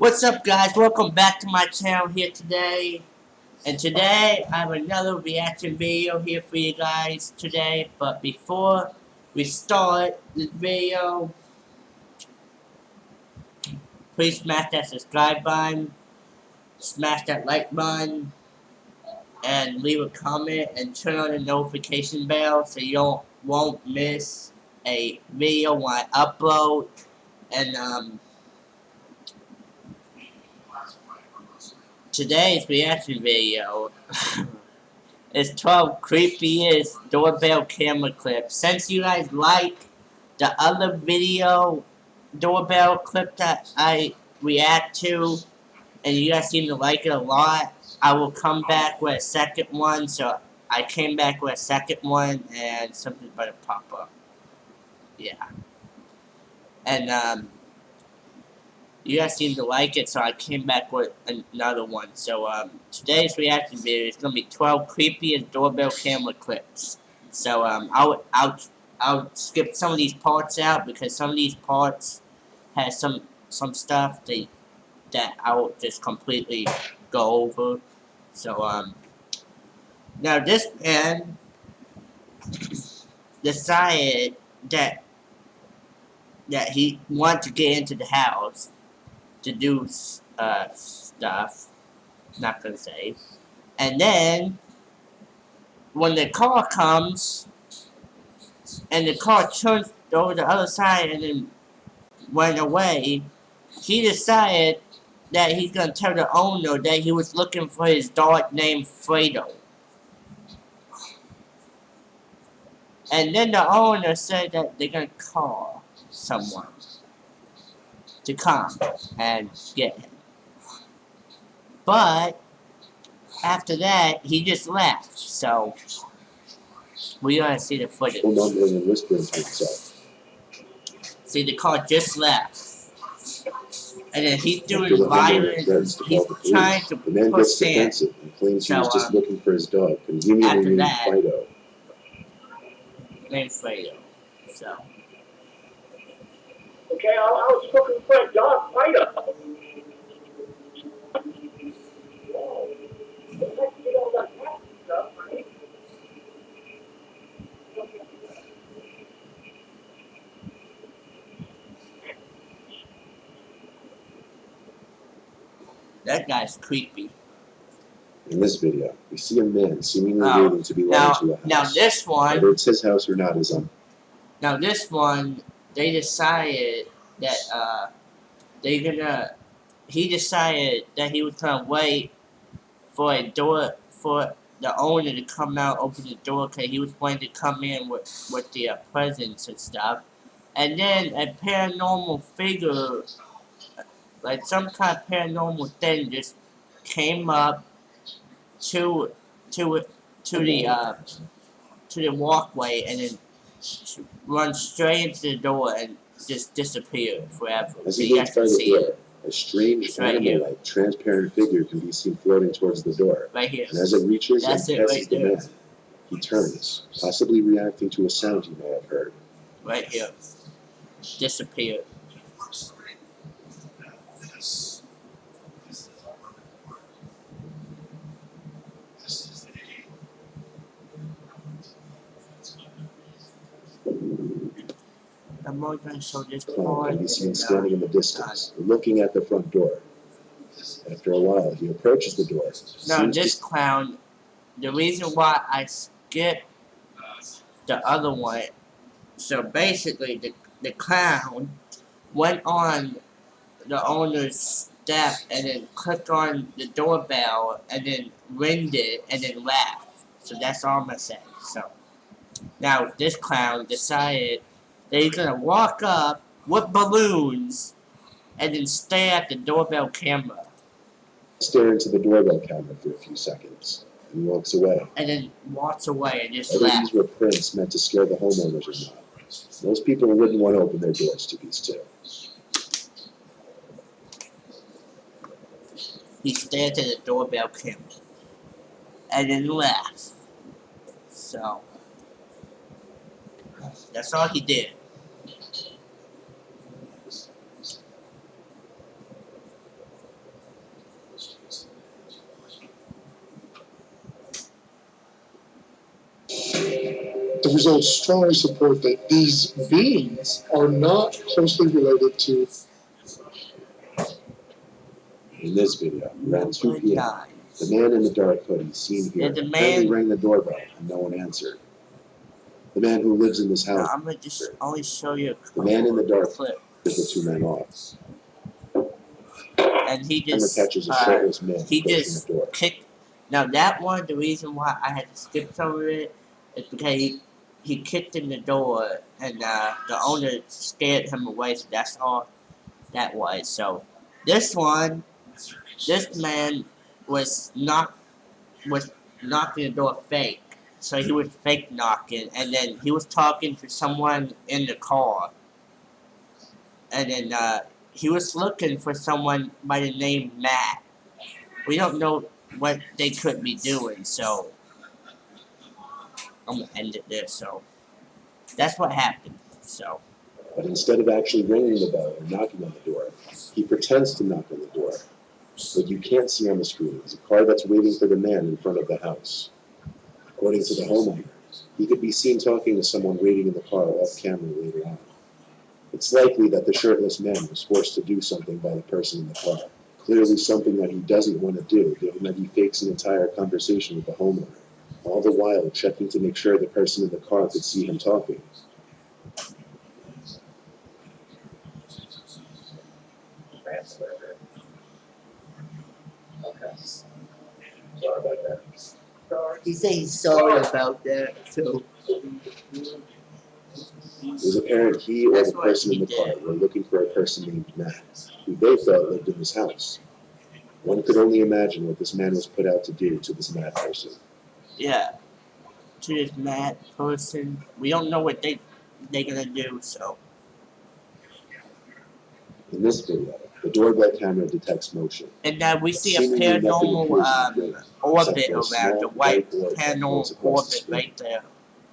What's up, guys? Welcome back to my channel here today. And today I have another reaction video here for you guys today. But before we start this video, please smash that subscribe button, smash that like button, and leave a comment and turn on the notification bell so you won't miss a video when I upload. And today's reaction video is 12 creepiest doorbell camera clips. Since you guys like the other video doorbell clip that I react to, and you guys seem to like it a lot, I will come back with a second one. So I came back with a second one, and something's about to pop up. Yeah. And you guys seem to like it, so I came back with another one. So today's reaction video is gonna be 12 creepiest doorbell camera clips. So I'll skip some of these parts out because some of these parts has some stuff that I'll just completely go over. So now this man decided that he wanted to get into the house to do stuff, not gonna say. And then, when the car comes, and the car turns over the other side and then went away, he decided that he's gonna tell the owner that he was looking for his dog named Fredo. And then the owner said that they're gonna call someone to come and get him. But after that, he just left. So we're gonna see the footage. Mumbling and whispering to himself. See, the car just left, and then he's doing violence. He's trying to the man gets defensive and claims he was just looking for his dog, conveniently named Fido. Named Fredo. So. Okay, I was looking for a dog, Fido. That guy's creepy. In this video, we see a man seemingly waiting to be let into a house. Now this one, whether it's his house or not is unknown. Now this one, they decided that he decided that he was gonna wait for the owner to come out, open the door, because he was going to come in with the presents and stuff. And then a paranormal figure, like some kind of paranormal thing, just came up to the walkway and then run straight into the door and just disappear forever. As he waits by the door, a strange animal-like transparent figure can be seen floating towards the door. Right here. And as it reaches and passes the man, he turns, possibly reacting to a sound he may have heard. Right here. Disappeared. I'm more going to show this part. Can be seen standing in the distance, looking at the front door. After a while, he approaches the door. Now, this clown, the reason why I skipped the other one, so basically, the clown went on the owner's step and then clicked on the doorbell and then ringed it and then left. So that's all I'm going to say. So, now this clown decided that he's going to walk up with balloons and then stare at the doorbell camera. Stare into the doorbell camera for a few seconds, and he walks away. And then walks away and just Whether left. these were pranks meant to scare the homeowners or not, most people wouldn't want to open their doors to these two. He stared at the doorbell camera and then left. So that's all he did. The results strongly support that these beings are not closely related to. In this video, around 2 p.m., the man in the dark hoodie seen here apparently rang the doorbell and no one answered. The man who lives in this house. Now, I'm gonna just only show you a The man in the dark clip. the two men off. And he just catches a shirtless man he approaching just the door. kicked. Now that one, the reason why I had to skip over it is because he kicked in the door and the owner scared him away. So that's all that was. So this one, this man was knocking the door fake. So he was fake knocking, and then he was talking to someone in the car, and then he was looking for someone by the name Matt. We don't know what they could be doing, so I'm gonna end it there. So that's what happened. So. But instead of actually ringing the bell or knocking on the door, he pretends to knock on the door. What you can't see on the screen is a car that's waiting for the man in front of the house. According to the homeowner, he could be seen talking to someone waiting in the car off camera later on. It's likely that the shirtless man was forced to do something by the person in the car. Clearly something that he doesn't want to do, given that he fakes an entire conversation with the homeowner, all the while checking to make sure the person in the car could see him talking. Okay. Sorry about that. He said he's sorry about that, too. It was apparent he or the person in the car were looking for a person named Matt, who they thought lived in this house. One could only imagine what this man was put out to do to this Matt person. Yeah. To this Matt person. We don't know what they're gonna do, so. In this video, the doorbell camera detects motion. And we see a Seemingly nothing paranormal appears to be orbit except for a around, small the white orb that paranormal floats across the orbit screen. right there.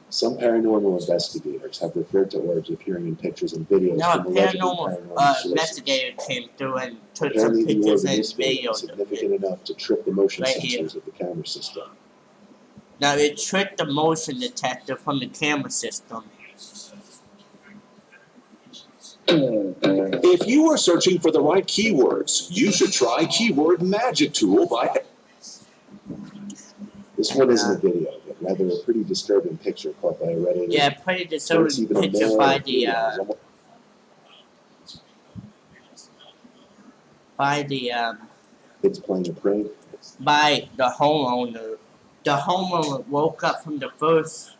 Some paranormal investigators have referred to orbs appearing in pictures and videos Now a from allegedly paranormal sources. investigator came through and took Apparently, some the orb pictures in and this video is videos of significant it. enough to trip the motion Right sensors here. of the camera system. Now it tricked the motion detector from the camera system. If you are searching for the right keywords, you should try Keyword Magic Tool by... This one isn't a video, but rather a pretty disturbing picture caught by a Reddit. Yeah, pretty disturbing picture by the It's playing a prank. by the homeowner. The homeowner woke up from the first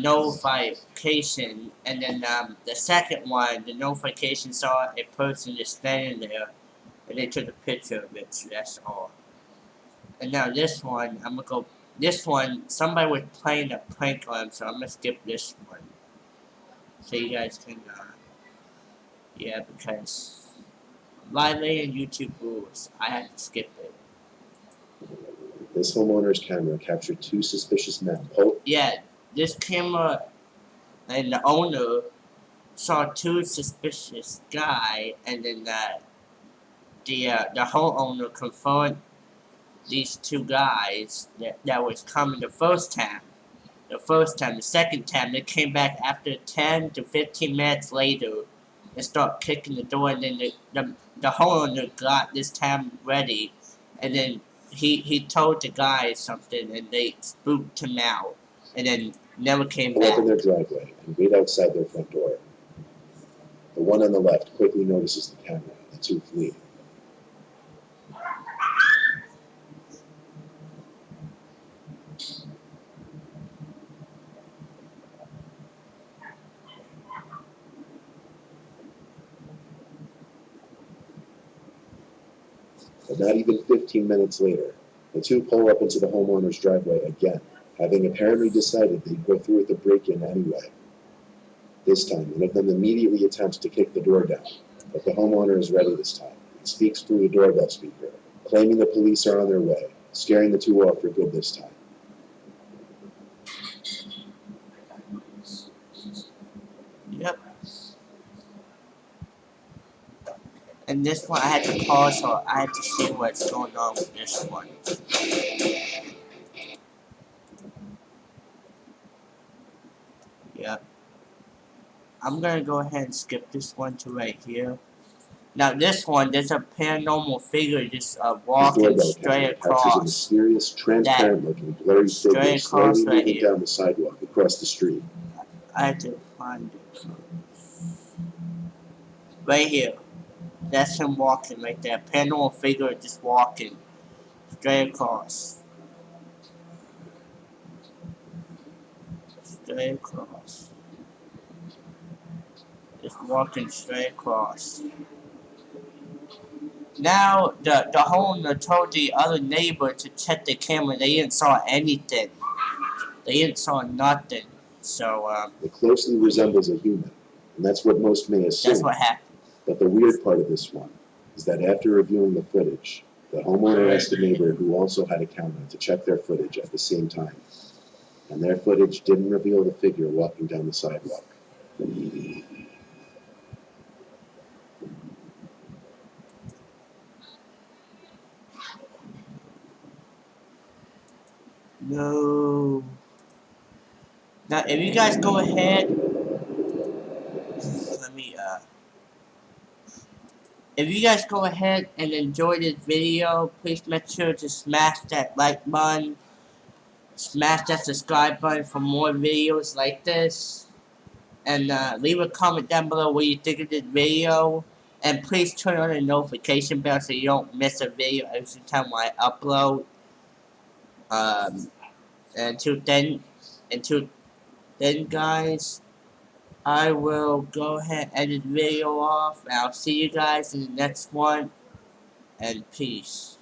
notification, and then the second one, the notification saw a person just standing there, and they took a picture of it, so that's all. And now this one, I'm gonna go, this one, somebody was playing a prank on him, so I'm gonna skip this one. So you guys can, yeah, because violating YouTube rules, I had to skip it. This homeowner's camera captured two suspicious men. Yeah, this camera and the owner saw two suspicious guy, and then the homeowner confirmed these two guys that was coming the first time. The second time they came back after 10 to 15 minutes later and start kicking the door, and then the homeowner got this time ready, and then he told the guys something, and they spooked him out, and then never came Pull back. up in their driveway and wait outside their front door. The one on the left quickly notices the camera. The two flee. But not even 15 minutes later, the two pull up into the homeowner's driveway again, having apparently decided they'd go through with the break-in anyway. This time, one of them immediately attempts to kick the door down, but the homeowner is ready this time and speaks through the doorbell speaker, claiming the police are on their way, scaring the two off for good this time. Yep. And this one I had to pause, so I had to see what's going on with this one. I'm gonna go ahead and skip this one to right here. Now this one, there's a paranormal figure just His walking doorbell straight camera captures a across. mysterious, transparent-looking, blurry Straight figure across slowly right moving here. down the sidewalk across the street. I have to find it. Right here. That's him walking right there. Paranormal figure just walking straight across. Straight across. Just walking straight across. Now the homeowner told the other neighbor to check the camera. They didn't saw anything. They didn't saw nothing. So It closely resembles a human, and that's what most may assume. that's what happened. But the weird part of this one is that after reviewing the footage, the homeowner asked a neighbor who also had a camera to check their footage at the same time. And their footage didn't reveal the figure walking down the sidewalk. No. Now if you guys go ahead, let me if you guys go ahead and enjoy this video, please make sure to smash that like button, smash that subscribe button for more videos like this, and leave a comment down below what you think of this video, and please turn on the notification bell so you don't miss a video every time I upload. Until then guys, I will go ahead and end this video off, and I'll see you guys in the next one, and peace.